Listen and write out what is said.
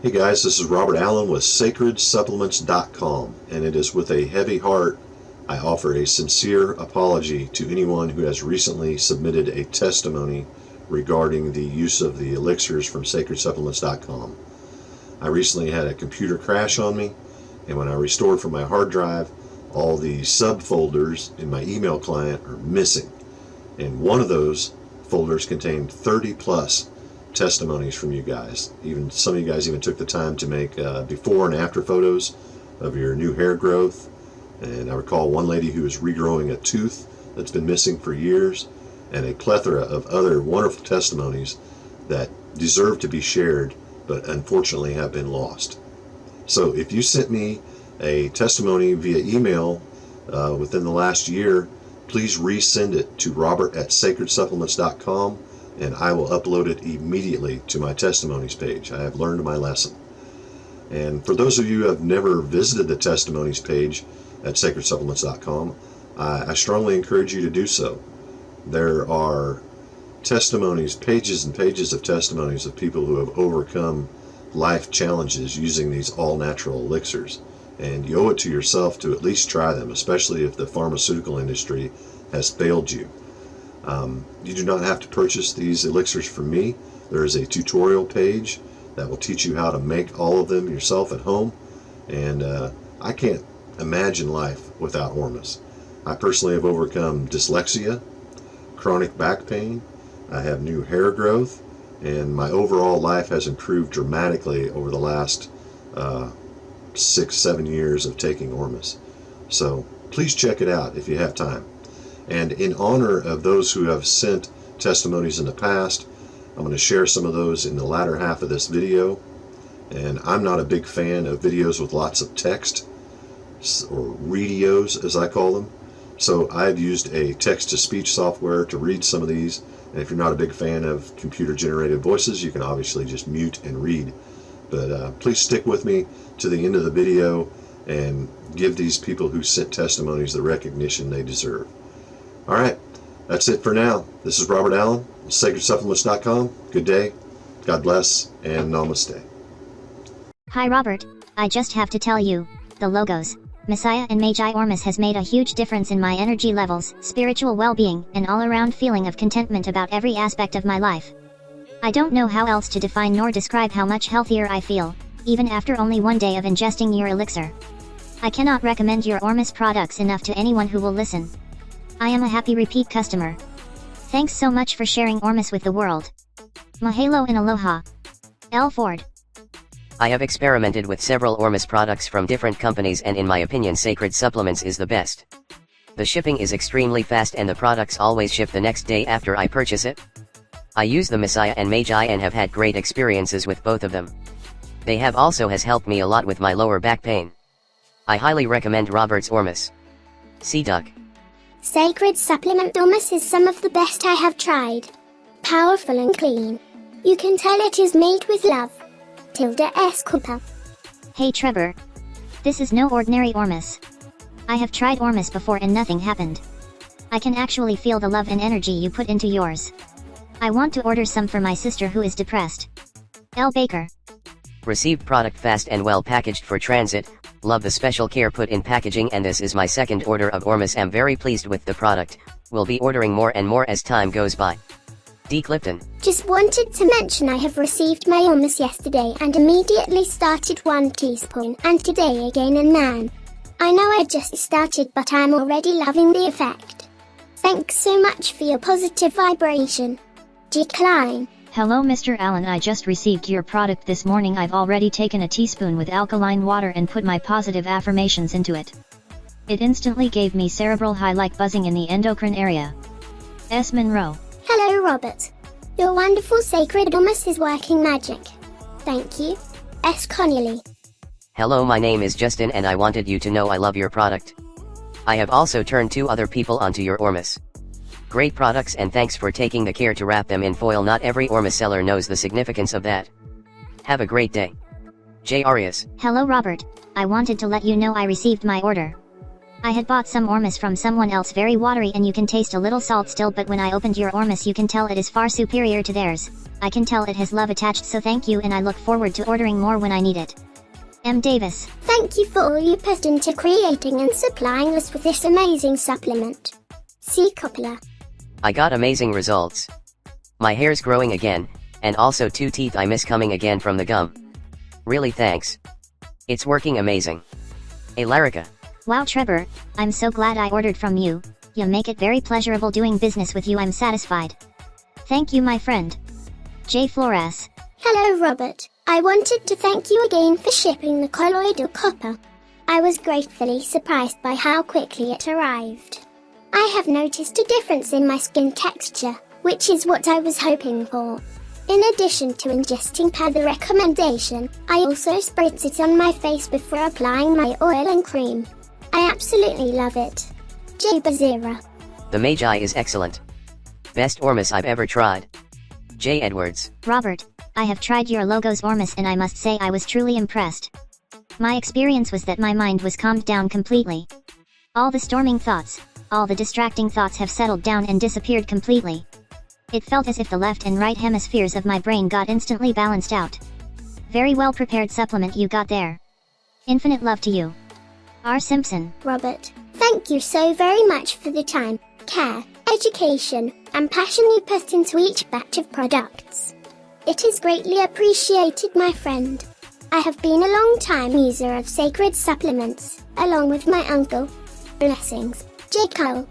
Hey guys, this is Robert Allen with SacredSupplements.com, and it is with a heavy heart I offer a sincere apology to anyone who has recently submitted a testimony regarding the use of the elixirs from SacredSupplements.com. I recently had a computer crash on me, and when I restored from my hard drive, all the subfolders in my email client are missing, and one of those folders contained 30 plus testimonies from you guys. Even some of you guys even took the time to make before and after photos of your new hair growth. And I recall one lady who is regrowing a tooth that's been missing for years, and a plethora of other wonderful testimonies that deserve to be shared but unfortunately have been lost. So if you sent me a testimony via email within the last year, please resend it to robert@sacredsupplements.com, and I will upload it immediately to my testimonies page. I have learned my lesson. And for those of you who have never visited the testimonies page at sacredsupplements.com, I strongly encourage you to do so. There are testimonies, pages and pages of testimonies of people who have overcome life challenges using these all-natural elixirs. And you owe it to yourself to at least try them, especially if the pharmaceutical industry has failed you. You do not have to purchase these elixirs from me. There is a tutorial page that will teach you how to make all of them yourself at home. And I can't imagine life without Ormus. I personally have overcome dyslexia, chronic back pain, I have new hair growth, and my overall life has improved dramatically over the last 6-7 years of taking Ormus. So please check it out if you have time. And in honor of those who have sent testimonies in the past, I'm going to share some of those in the latter half of this video. And I'm not a big fan of videos with lots of text, or radios as I call them. So I've used a text-to-speech software to read some of these. And if you're not a big fan of computer-generated voices, you can obviously just mute and read. But please stick with me to the end of the video and give these people who sent testimonies the recognition they deserve. All right, that's it for now. This is Robert Allen, SacredSupplements.com. Good day, God bless, and namaste. Hi Robert, I just have to tell you, the logos, Messiah and Magi Ormus has made a huge difference in my energy levels, spiritual well-being, and all-around feeling of contentment about every aspect of my life. I don't know how else to define nor describe how much healthier I feel, even after only one day of ingesting your elixir. I cannot recommend your Ormus products enough to anyone who will listen. I am a happy repeat customer. Thanks so much for sharing Ormus with the world. Mahalo and aloha. L. Ford. I have experimented with several Ormus products from different companies, and in my opinion Sacred Supplements is the best. The shipping is extremely fast and the products always ship the next day after I purchase it. I use the Messiah and Magi and have had great experiences with both of them. They have also has helped me a lot with my lower back pain. I highly recommend Robert's Ormus. Sea Duck. Sacred Supplement Ormus is some of the best I have tried. Powerful and clean. You can tell it is made with love. Tilda S. Cooper. Hey Trevor. This is no ordinary Ormus. I have tried Ormus before and nothing happened. I can actually feel the love and energy you put into yours. I want to order some for my sister who is depressed. L. Baker. Received product fast and well packaged for transit. Love the special care put in packaging, and this is my second order of Ormus. Am very pleased with the product. Will be ordering more and more as time goes by. D. Clifton. Just wanted to mention I have received my Ormus yesterday and immediately started 1 teaspoon and today again and man. I know I just started but I'm already loving the effect. Thanks so much for your positive vibration. G. Klein. Hello Mr. Allen, I just received your product this morning. I've already taken a teaspoon with alkaline water and put my positive affirmations into it. It instantly gave me cerebral high like buzzing in the endocrine area. S. Monroe. Hello Robert. Your wonderful Sacred Ormus is working magic. Thank you. S. Connolly. Hello, my name is Justin and I wanted you to know I love your product. I have also turned 2 other people onto your Ormus. Great products, and thanks for taking the care to wrap them in foil. Not every Ormus seller knows the significance of that. Have a great day. J. Arias. Hello Robert, I wanted to let you know I received my order. I had bought some Ormus from someone else, very watery, and you can taste a little salt still, but when I opened your Ormus you can tell it is far superior to theirs. I can tell it has love attached, so thank you, and I look forward to ordering more when I need it. M. Davis. Thank you for all you put into creating and supplying us with this amazing supplement. C. Coppola. I got amazing results. My hair's growing again, and also 2 teeth I miss coming again from the gum. Really thanks. It's working amazing. Alarica. Wow, Trevor, I'm so glad I ordered from you. You make it very pleasurable doing business with you. I'm satisfied. Thank you, my friend. J. Flores. Hello, Robert. I wanted to thank you again for shipping the colloidal copper. I was gratefully surprised by how quickly it arrived. I have noticed a difference in my skin texture, which is what I was hoping for. In addition to ingesting per the recommendation, I also spritz it on my face before applying my oil and cream. I absolutely love it. J. Bazira. The Magi is excellent. Best Ormus I've ever tried. J. Edwards. Robert, I have tried your Logos Ormus and I must say I was truly impressed. My experience was that my mind was calmed down completely. All the storming thoughts, all the distracting thoughts have settled down and disappeared completely. It felt as if the left and right hemispheres of my brain got instantly balanced out. Very well prepared supplement you got there. Infinite love to you. R. Simpson. Robert, thank you so very much for the time, care, education, and passion you put into each batch of products. It is greatly appreciated, my friend. I have been a long-time user of sacred supplements, along with my uncle. Blessings, J. Cole.